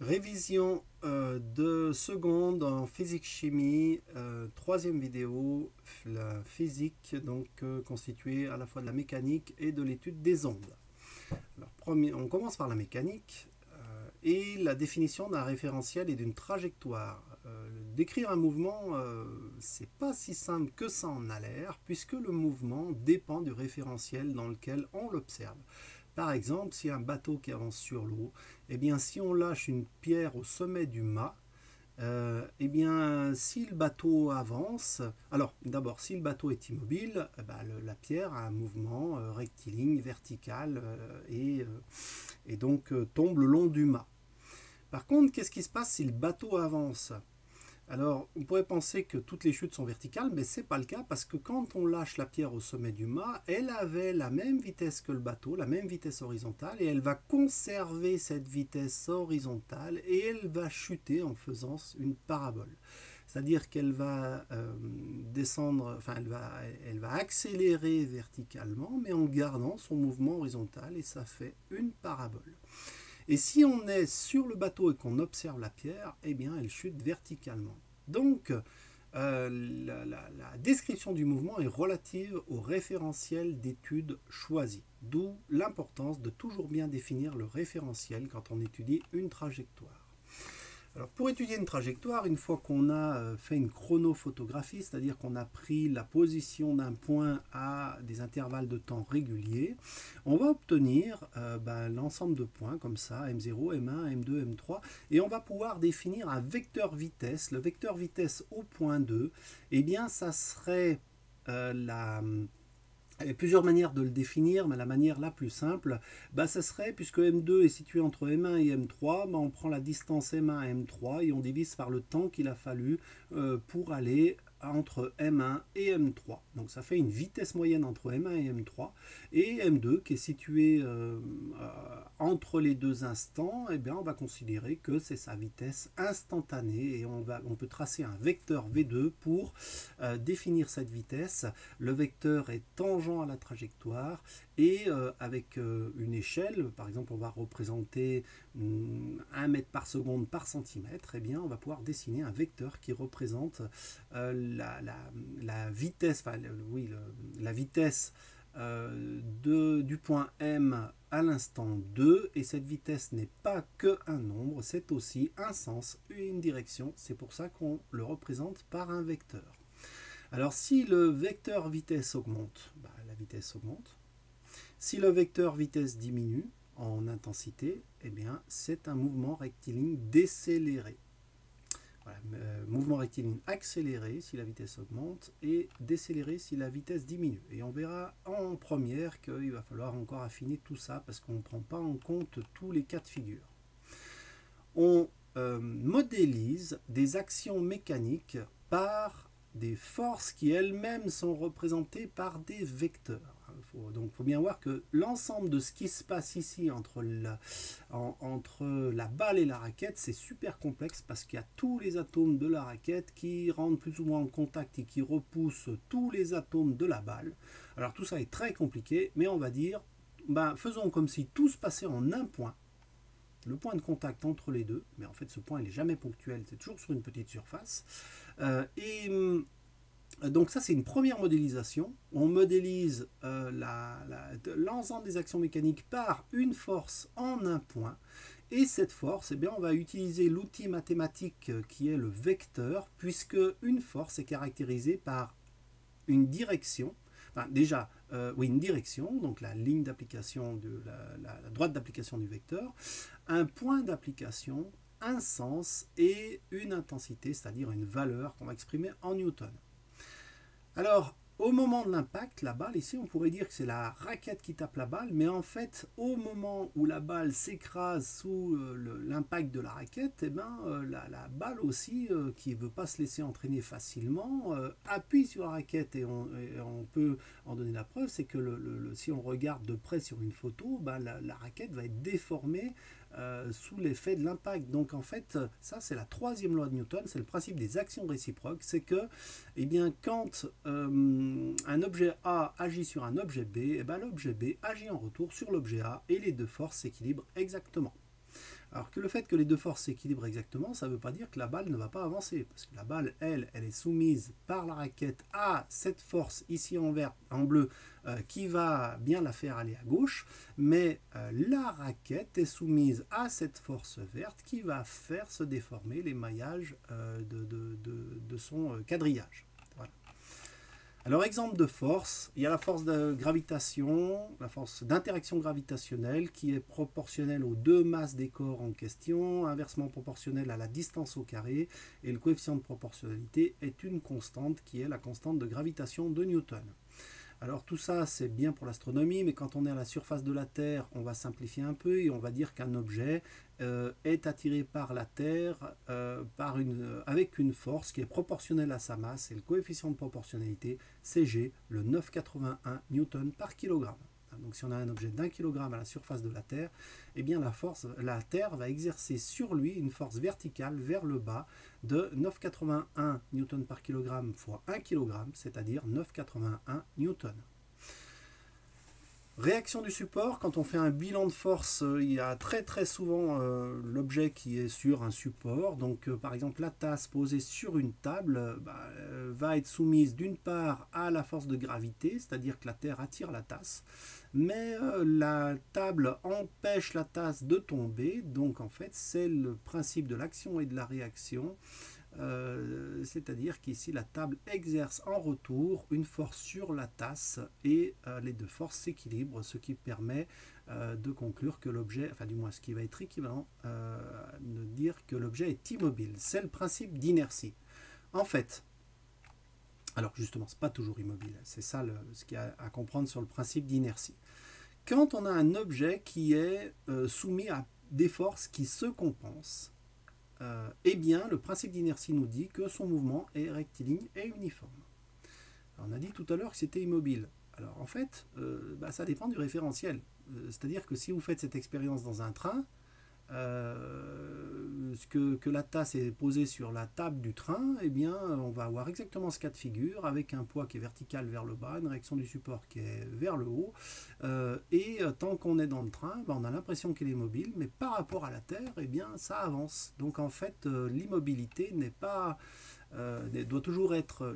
Révision de seconde en physique-chimie, troisième vidéo, la physique, donc constituée à la fois de la mécanique et de l'étude des ondes. Alors, on commence par la mécanique et la définition d'un référentiel et d'une trajectoire. Décrire un mouvement, c'est pas si simple que ça en a l'air, puisque le mouvement dépend du référentiel dans lequel on l'observe. Par exemple, si un bateau qui avance sur l'eau, eh bien, si on lâche une pierre au sommet du mât, eh bien, si le bateau avance, alors d'abord, si le bateau est immobile, la pierre a un mouvement rectiligne, vertical, et donc tombe le long du mât. Par contre, qu'est-ce qui se passe si le bateau avance? Alors, on pourrait penser que toutes les chutes sont verticales, mais ce n'est pas le cas parce que quand on lâche la pierre au sommet du mât, elle avait la même vitesse que le bateau, la même vitesse horizontale, et elle va conserver cette vitesse horizontale et elle va chuter en faisant une parabole. C'est-à-dire qu'elle va descendre, enfin elle va accélérer verticalement, mais en gardant son mouvement horizontal, et ça fait une parabole. Et si on est sur le bateau et qu'on observe la pierre, eh bien elle chute verticalement. Donc la description du mouvement est relative au référentiel d'étude choisi. D'où l'importance de toujours bien définir le référentiel quand on étudie une trajectoire. Alors pour étudier une trajectoire, une fois qu'on a fait une chronophotographie, c'est-à-dire qu'on a pris la position d'un point à des intervalles de temps réguliers, on va obtenir l'ensemble de points comme ça, M0, M1, M2, M3, et on va pouvoir définir un vecteur vitesse. Le vecteur vitesse au point 2, eh bien ça serait il y a plusieurs manières de le définir, mais la manière la plus simple, ça serait, puisque M2 est situé entre M1 et M3, on prend la distance M1 à M3 et on divise par le temps qu'il a fallu pour aller entre M1 et M3. Donc ça fait une vitesse moyenne entre M1 et M3. Et M2, qui est situé entre les deux instants, eh bien, on va considérer que c'est sa vitesse instantanée et on peut tracer un vecteur V2 pour définir cette vitesse. Le vecteur est tangent à la trajectoire et avec une échelle, par exemple on va représenter 1 mètre par seconde par centimètre, eh bien on va pouvoir dessiner un vecteur qui représente la vitesse, la vitesse du point M à l'instant 2, et cette vitesse n'est pas que un nombre, c'est aussi un sens et une direction, c'est pour ça qu'on le représente par un vecteur. Alors si le vecteur vitesse augmente, la vitesse augmente. Si le vecteur vitesse diminue en intensité, eh bien c'est un mouvement rectiligne décéléré. Voilà, mouvement rectiligne accéléré si la vitesse augmente et décéléré si la vitesse diminue. Et on verra en première qu'il va falloir encore affiner tout ça parce qu'on ne prend pas en compte tous les cas de figure. On modélise des actions mécaniques par des forces qui elles-mêmes sont représentées par des vecteurs. Donc il faut bien voir que l'ensemble de ce qui se passe ici entre la balle et la raquette, c'est super complexe parce qu'il y a tous les atomes de la raquette qui rentrent plus ou moins en contact et qui repoussent tous les atomes de la balle. Alors tout ça est très compliqué, mais on va dire, faisons comme si tout se passait en un point, le point de contact entre les deux, mais en fait ce point il n'est jamais ponctuel, c'est toujours sur une petite surface. Donc ça c'est une première modélisation. On modélise l'ensemble des actions mécaniques par une force en un point. Et cette force, eh bien, on va utiliser l'outil mathématique qui est le vecteur, puisque une force est caractérisée par une direction. Enfin, déjà, une direction, donc la ligne d'application, la droite d'application du vecteur, un point d'application, un sens et une intensité, c'est-à-dire une valeur qu'on va exprimer en newton. Alors, au moment de l'impact, la balle, ici, on pourrait dire que c'est la raquette qui tape la balle, mais en fait, au moment où la balle s'écrase sous l'impact de la raquette, la balle aussi, qui ne veut pas se laisser entraîner facilement, appuie sur la raquette et on peut en donner la preuve, c'est que si on regarde de près sur une photo, la raquette va être déformée sous l'effet de l'impact. Donc en fait, ça c'est la troisième loi de Newton, c'est le principe des actions réciproques, c'est que quand un objet A agit sur un objet B, l'objet B agit en retour sur l'objet A et les deux forces s'équilibrent exactement. Alors que le fait que les deux forces s'équilibrent exactement, ça ne veut pas dire que la balle ne va pas avancer, parce que la balle, elle est soumise par la raquette à cette force ici en vert, en bleu, qui va bien la faire aller à gauche, mais la raquette est soumise à cette force verte qui va faire se déformer les maillages de son quadrillage. Voilà. Alors, exemple de force, il y a la force de gravitation, la force d'interaction gravitationnelle qui est proportionnelle aux deux masses des corps en question, inversement proportionnelle à la distance au carré, et le coefficient de proportionnalité est une constante qui est la constante de gravitation de Newton. Alors tout ça c'est bien pour l'astronomie, mais quand on est à la surface de la Terre, on va simplifier un peu et on va dire qu'un objet est attiré par la Terre avec une force qui est proportionnelle à sa masse, et le coefficient de proportionnalité c'est G, le 9,81 Newton par kilogramme. Donc si on a un objet d'1 kg à la surface de la Terre, eh bien la Terre va exercer sur lui une force verticale vers le bas de 9,81 Newton par kilogramme fois 1 kg, c'est-à-dire 9,81 Newton. Réaction du support, quand on fait un bilan de force, il y a très souvent l'objet qui est sur un support. Donc par exemple la tasse posée sur une table va être soumise d'une part à la force de gravité, c'est-à-dire que la Terre attire la tasse, mais la table empêche la tasse de tomber. Donc en fait c'est le principe de l'action et de la réaction. C'est-à-dire qu'ici la table exerce en retour une force sur la tasse et les deux forces s'équilibrent, ce qui permet de conclure que l'objet, enfin du moins ce qui va être équivalent, de dire que l'objet est immobile. C'est le principe d'inertie. En fait, alors justement, c'est pas toujours immobile, c'est ça ce qu'il y a à comprendre sur le principe d'inertie. Quand on a un objet qui est soumis à des forces qui se compensent, eh bien, le principe d'inertie nous dit que son mouvement est rectiligne et uniforme. Alors, on a dit tout à l'heure que c'était immobile. Alors, en fait, ça dépend du référentiel. C'est-à-dire que si vous faites cette expérience dans un train, que la tasse est posée sur la table du train, eh bien, on va avoir exactement ce cas de figure, avec un poids qui est vertical vers le bas, une réaction du support qui est vers le haut, et tant qu'on est dans le train, on a l'impression qu'il est mobile, mais par rapport à la Terre, eh bien, ça avance. Donc en fait, l'immobilité n'est pas...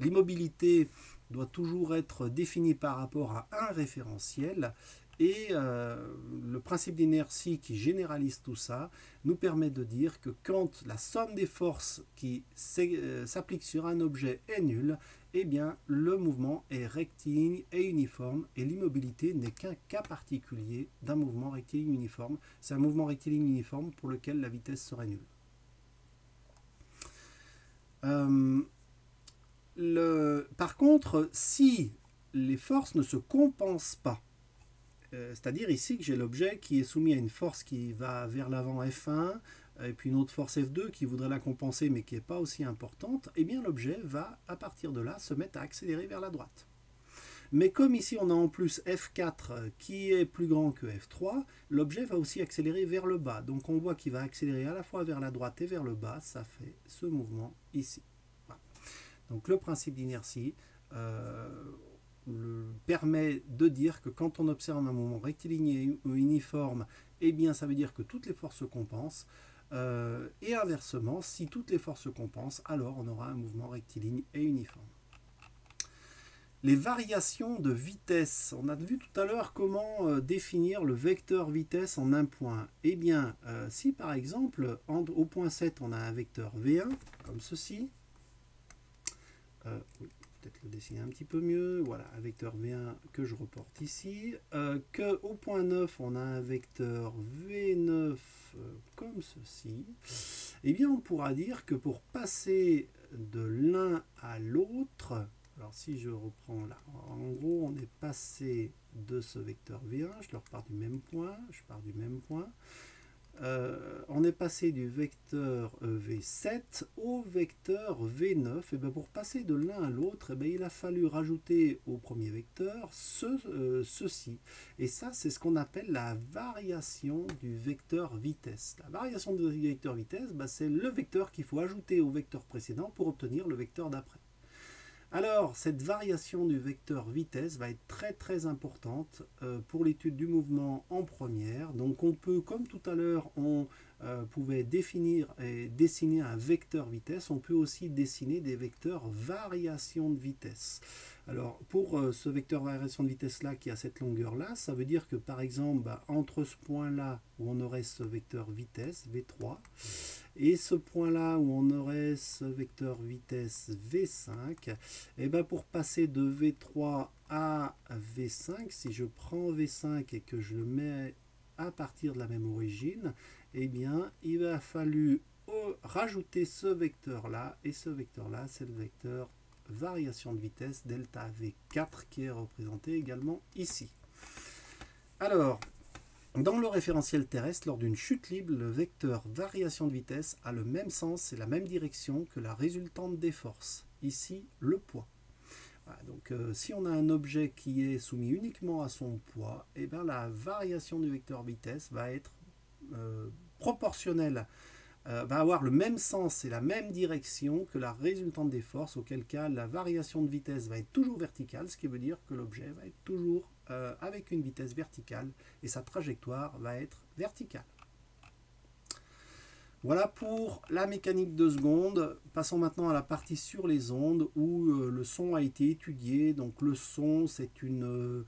l'immobilité doit toujours être définie par rapport à un référentiel. Et le principe d'inertie qui généralise tout ça nous permet de dire que quand la somme des forces qui s'appliquent sur un objet est nulle, eh bien le mouvement est rectiligne et uniforme, et l'immobilité n'est qu'un cas particulier d'un mouvement rectiligne uniforme. C'est un mouvement rectiligne uniforme pour lequel la vitesse serait nulle. Par contre, si les forces ne se compensent pas, c'est-à-dire ici que j'ai l'objet qui est soumis à une force qui va vers l'avant F1 et puis une autre force F2 qui voudrait la compenser mais qui n'est pas aussi importante, eh bien l'objet va à partir de là se mettre à accélérer vers la droite. Mais comme ici on a en plus F4 qui est plus grand que F3, l'objet va aussi accélérer vers le bas. Donc on voit qu'il va accélérer à la fois vers la droite et vers le bas, ça fait ce mouvement ici. Voilà. Donc le principe d'inertie permet de dire que quand on observe un mouvement rectiligne ou uniforme, eh bien ça veut dire que toutes les forces se compensent, et inversement, si toutes les forces se compensent, alors on aura un mouvement rectiligne et uniforme. Les variations de vitesse. On a vu tout à l'heure comment définir le vecteur vitesse en un point. Eh bien, si par exemple, au point 7, on a un vecteur V1, comme ceci, oui, peut-être le dessiner un petit peu mieux, voilà, un vecteur V1 que je reporte ici, qu'au point 9, on a un vecteur V9 comme ceci, eh bien, on pourra dire que pour passer de l'un à l'autre, alors si je reprends là, en gros on est passé de ce vecteur V1, je le repars du même point, on est passé du vecteur V7 au vecteur V9, et bien pour passer de l'un à l'autre, il a fallu rajouter au premier vecteur ceci, et ça c'est ce qu'on appelle la variation du vecteur vitesse. La variation du vecteur vitesse, c'est le vecteur qu'il faut ajouter au vecteur précédent pour obtenir le vecteur d'après. Alors, cette variation du vecteur vitesse va être très importante pour l'étude du mouvement en première. Donc on peut, comme tout à l'heure, on pouvait définir et dessiner un vecteur vitesse, on peut aussi dessiner des vecteurs variation de vitesse. Alors pour ce vecteur variation de vitesse là qui a cette longueur là, ça veut dire que par exemple entre ce point là où on aurait ce vecteur vitesse V3 et ce point là où on aurait ce vecteur vitesse V5, et bien pour passer de V3 à V5, si je prends V5 et que je le mets à partir de la même origine, eh bien il va falloir rajouter ce vecteur là, et ce vecteur là c'est le vecteur variation de vitesse delta V4 qui est représenté également ici. Alors dans le référentiel terrestre, lors d'une chute libre, le vecteur variation de vitesse a le même sens et la même direction que la résultante des forces, ici le poids. Voilà, donc si on a un objet qui est soumis uniquement à son poids, et bien la variation du vecteur vitesse va être proportionnelle, va avoir le même sens et la même direction que la résultante des forces, auquel cas la variation de vitesse va être toujours verticale, ce qui veut dire que l'objet va être toujours avec une vitesse verticale et sa trajectoire va être verticale. Voilà pour la mécanique de seconde. Passons maintenant à la partie sur les ondes où le son a été étudié. Donc le son, c'est une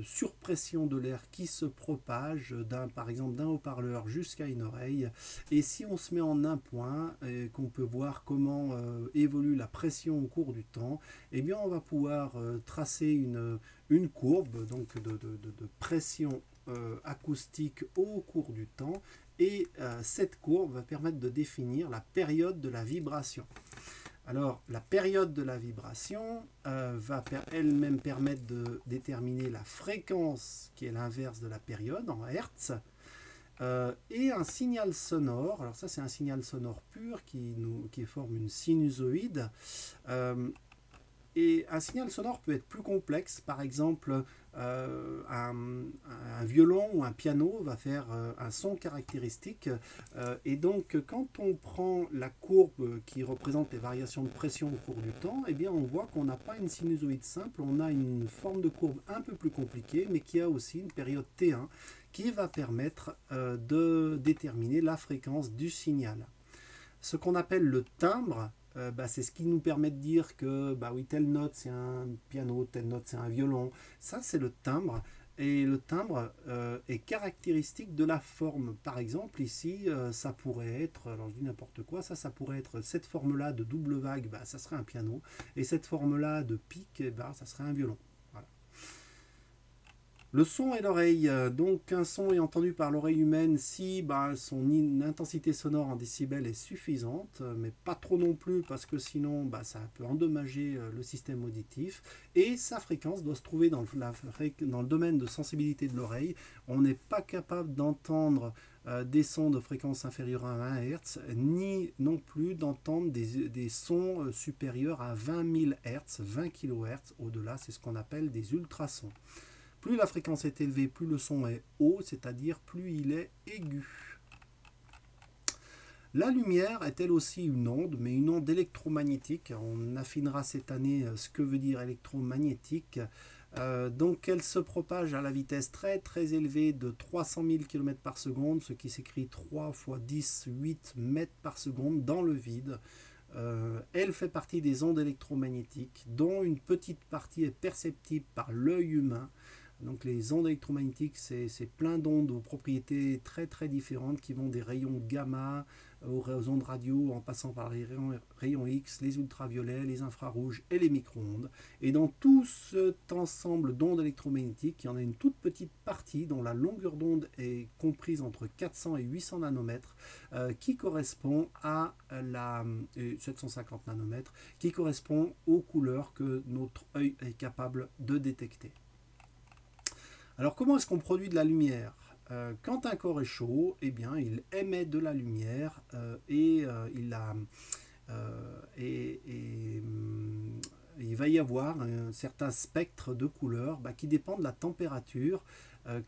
surpression de l'air qui se propage par exemple d'un haut-parleur jusqu'à une oreille. Et si on se met en un point et qu'on peut voir comment évolue la pression au cours du temps, eh bien on va pouvoir tracer une courbe donc de pression acoustique au cours du temps. Et cette courbe va permettre de définir la période de la vibration. Alors, la période de la vibration va elle-même permettre de déterminer la fréquence, qui est l'inverse de la période, en Hertz, et un signal sonore. Alors ça, c'est un signal sonore pur qui forme une sinusoïde. Et un signal sonore peut être plus complexe. Par exemple, un violon ou un piano va faire un son caractéristique. Et donc, quand on prend la courbe qui représente les variations de pression au cours du temps, eh bien, on voit qu'on n'a pas une sinusoïde simple. On a une forme de courbe un peu plus compliquée, mais qui a aussi une période T1 qui va permettre de déterminer la fréquence du signal. Ce qu'on appelle le timbre, c'est ce qui nous permet de dire que oui, telle note c'est un piano, telle note c'est un violon. Ça c'est le timbre. Et le timbre est caractéristique de la forme. Par exemple ici ça pourrait être, alors je dis n'importe quoi, ça pourrait être cette forme là de double vague, ça serait un piano. Et cette forme là de pic, ça serait un violon. Voilà. Le son et l'oreille, donc un son est entendu par l'oreille humaine si son intensité sonore en décibels est suffisante, mais pas trop non plus parce que sinon ça peut endommager le système auditif, et sa fréquence doit se trouver dans le domaine de sensibilité de l'oreille. On n'est pas capable d'entendre des sons de fréquence inférieure à 20 Hz, ni non plus d'entendre des sons supérieurs à 20 000 Hz, 20 kHz, au-delà c'est ce qu'on appelle des ultrasons. Plus la fréquence est élevée, plus le son est haut, c'est-à-dire plus il est aigu. La lumière est elle aussi une onde, mais une onde électromagnétique. On affinera cette année ce que veut dire électromagnétique. Donc elle se propage à la vitesse très très élevée de 300 000 km par seconde, ce qui s'écrit 3 × 10, 8 mètres par seconde dans le vide. Elle fait partie des ondes électromagnétiques, dont une petite partie est perceptible par l'œil humain. Donc les ondes électromagnétiques, c'est plein d'ondes aux propriétés très très différentes qui vont des rayons gamma aux ondes radio en passant par les rayons X, les ultraviolets, les infrarouges et les micro-ondes. Et dans tout cet ensemble d'ondes électromagnétiques, il y en a une toute petite partie dont la longueur d'onde est comprise entre 400 et 800 nanomètres qui correspond à 750 nanomètres qui correspond aux couleurs que notre œil est capable de détecter. Alors comment est-ce qu'on produit de la lumière ? Quand un corps est chaud, eh bien, il émet de la lumière il va y avoir un certain spectre de couleurs qui dépend de la température.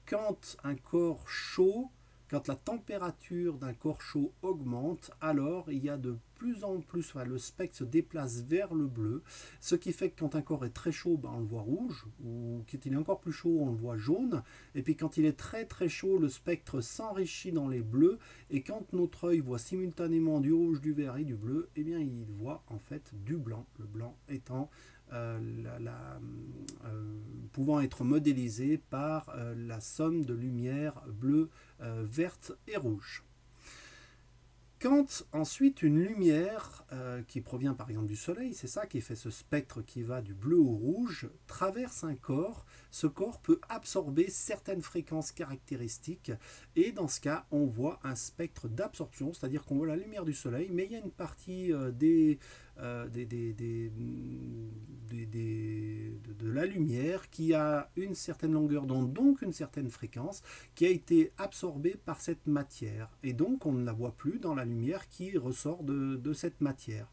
Quand un corps chaud quand la température d'un corps chaud augmente, alors il y a de plus en plus, le spectre se déplace vers le bleu, ce qui fait que quand un corps est très chaud, on le voit rouge, ou quand il est encore plus chaud, on le voit jaune, et puis quand il est très très chaud, le spectre s'enrichit dans les bleus, et quand notre œil voit simultanément du rouge, du vert et du bleu, eh bien il voit en fait du blanc, le blanc étant pouvant être modélisé par la somme de lumière bleue, verte et rouge. Quand ensuite une lumière qui provient par exemple du soleil, c'est ça qui fait ce spectre qui va du bleu au rouge, traverse un corps, ce corps peut absorber certaines fréquences caractéristiques et dans ce cas on voit un spectre d'absorption, c'est-à-dire qu'on voit la lumière du soleil, mais il y a une partie de la lumière qui a une certaine longueur d'onde, donc une certaine fréquence, qui a été absorbée par cette matière. Et donc on ne la voit plus dans la lumière qui ressort de cette matière.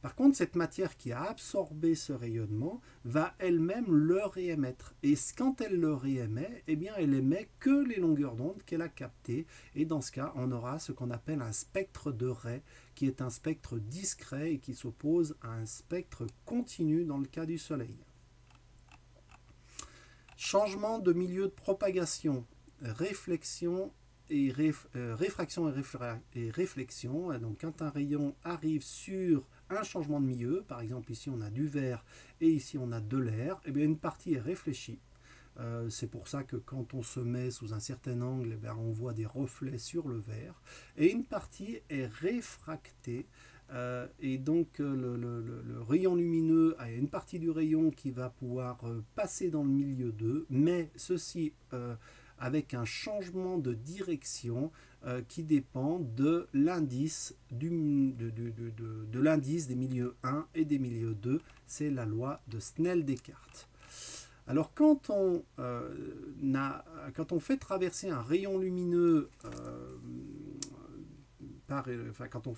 Par contre, cette matière qui a absorbé ce rayonnement va elle-même le réémettre. Et quand elle le réémet, eh bien, elle émet que les longueurs d'onde qu'elle a captées. Et dans ce cas, on aura ce qu'on appelle un spectre de Ray, qui est un spectre discret et qui s'oppose à un spectre continu dans le cas du Soleil. Changement de milieu de propagation, réfraction et réflexion. Donc quand un rayon arrive sur un changement de milieu, par exemple ici on a du vert et ici on a de l'air, et bien une partie est réfléchie. C'est pour ça que quand on se met sous un certain angle, on voit des reflets sur le verre. Et une partie est réfractée. Et donc le rayon lumineux a une partie du rayon qui va pouvoir passer dans le milieu d'eux, mais ceci avec un changement de direction qui dépend de l'indice des milieux 1 et des milieux 2. C'est la loi de Snell-Descartes. Alors quand on fait traverser un rayon lumineux quand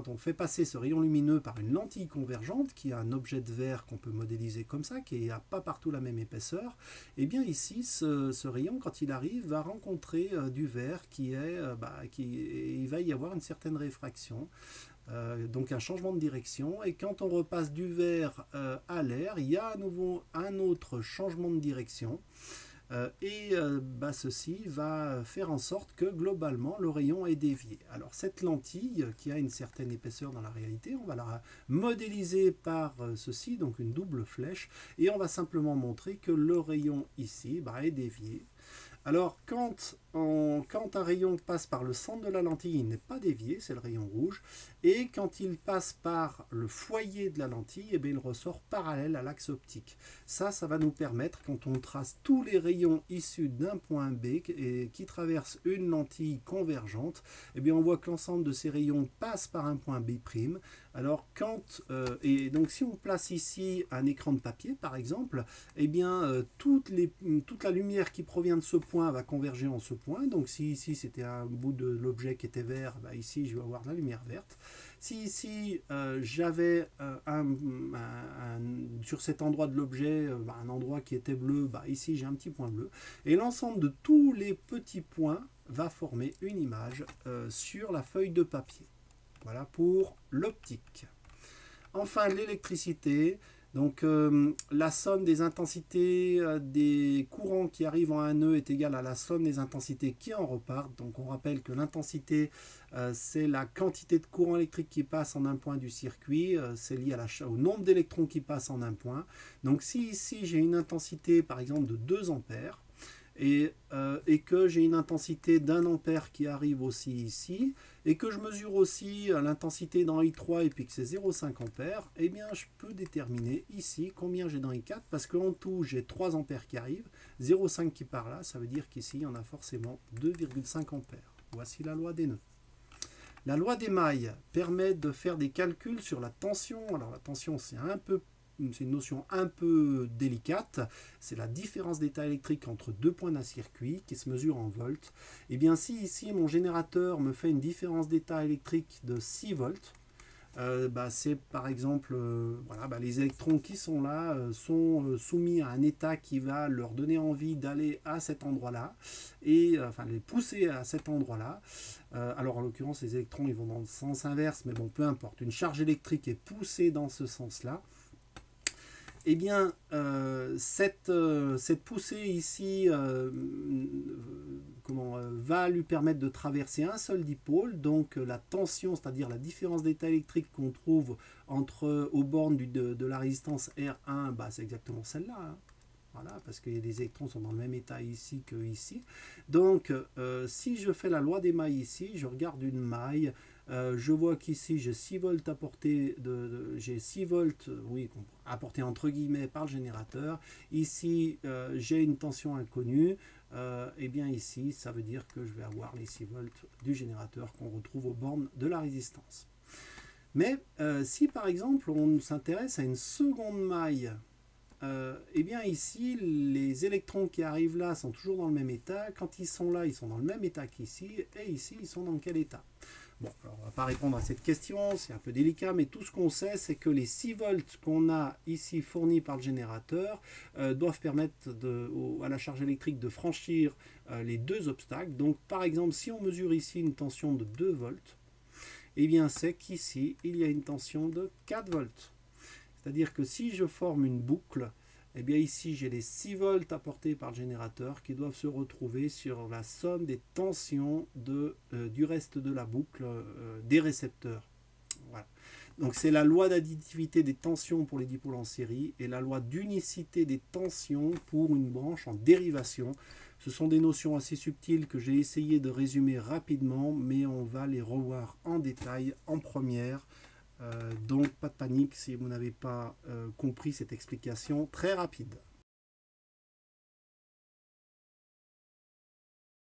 on fait passer ce rayon lumineux par une lentille convergente, qui est un objet de verre qu'on peut modéliser comme ça, qui n'a pas partout la même épaisseur, et bien ici, ce rayon, quand il arrive, va rencontrer du verre il va y avoir une certaine réfraction. Donc un changement de direction, et quand on repasse du vert à l'air, il y a à nouveau un autre changement de direction. Ceci va faire en sorte que globalement le rayon est dévié. Alors cette lentille qui a une certaine épaisseur dans la réalité, on va la modéliser par ceci, donc une double flèche, et on va simplement montrer que le rayon ici est dévié. Alors quand un rayon passe par le centre de la lentille, il n'est pas dévié, c'est le rayon rouge, et quand il passe par le foyer de la lentille, il ressort parallèle à l'axe optique. Ça va nous permettre, quand on trace tous les rayons issus d'un point B et qui traversent une lentille convergente, on voit que l'ensemble de ces rayons passe par un point B'. Alors donc si on place ici un écran de papier par exemple, toute la lumière qui provient de ce point va converger en ce point. Donc si ici c'était un bout de l'objet qui était vert, ici je vais avoir de la lumière verte. Si ici j'avais sur cet endroit de l'objet un endroit qui était bleu, ici j'ai un petit point bleu. Et l'ensemble de tous les petits points va former une image sur la feuille de papier. Voilà pour l'optique. Enfin, l'électricité. Donc, la somme des intensités des courants qui arrivent en un nœud est égale à la somme des intensités qui en repartent. Donc, on rappelle que l'intensité, c'est la quantité de courant électrique qui passe en un point du circuit. C'est lié au nombre d'électrons qui passent en un point. Donc, si ici, j'ai une intensité, par exemple, de 2 ampères, et que j'ai une intensité d'1 ampère qui arrive aussi ici, et que je mesure aussi l'intensité dans I3 et puis que c'est 0,5 ampères, je peux déterminer ici combien j'ai dans I4, parce qu'en tout j'ai 3 ampères qui arrivent, 0,5 qui part là, ça veut dire qu'ici il y en a forcément 2,5 ampères. Voici la loi des nœuds. La loi des mailles permet de faire des calculs sur la tension. Alors la tension, c'est une notion un peu délicate, c'est la différence d'état électrique entre deux points d'un circuit qui se mesure en volts. Et bien si ici mon générateur me fait une différence d'état électrique de 6 volts, c'est par exemple voilà, les électrons qui sont là sont soumis à un état qui va leur donner envie d'aller à cet endroit-là et enfin les pousser à cet endroit-là. Alors en l'occurrence les électrons ils vont dans le sens inverse, mais bon peu importe. Une charge électrique est poussée dans ce sens-là. Eh bien, cette poussée ici va lui permettre de traverser un seul dipôle, donc la tension, c'est-à-dire la différence d'état électrique qu'on trouve aux bornes de la résistance R1, c'est exactement celle-là. Hein. Voilà, parce que les électrons sont dans le même état ici que ici. Donc, si je fais la loi des mailles ici, je regarde une maille, je vois qu'ici j'ai 6 volts apportés, j'ai 6 volts, oui, apportés entre guillemets par le générateur. Ici, j'ai une tension inconnue. Et bien ici, ça veut dire que je vais avoir les 6 volts du générateur qu'on retrouve aux bornes de la résistance. Mais si par exemple on s'intéresse à une seconde maille, et bien ici, les électrons qui arrivent là sont toujours dans le même état. Quand ils sont là, ils sont dans le même état qu'ici. Et ici, ils sont dans quel état? Bon, alors on ne va pas répondre à cette question, c'est un peu délicat, mais tout ce qu'on sait, c'est que les 6 volts qu'on a ici fournis par le générateur doivent permettre à la charge électrique de franchir les deux obstacles. Donc, par exemple, si on mesure ici une tension de 2 volts, eh bien, c'est qu'ici, il y a une tension de 4 volts. C'est-à-dire que si je forme une boucle, eh bien ici j'ai les 6 volts apportés par le générateur qui doivent se retrouver sur la somme des tensions du reste de la boucle des récepteurs. Voilà. Donc c'est la loi d'additivité des tensions pour les dipôles en série et la loi d'unicité des tensions pour une branche en dérivation. Ce sont des notions assez subtiles que j'ai essayé de résumer rapidement, mais on va les revoir en détail en première. Donc pas de panique si vous n'avez pas compris cette explication très rapide.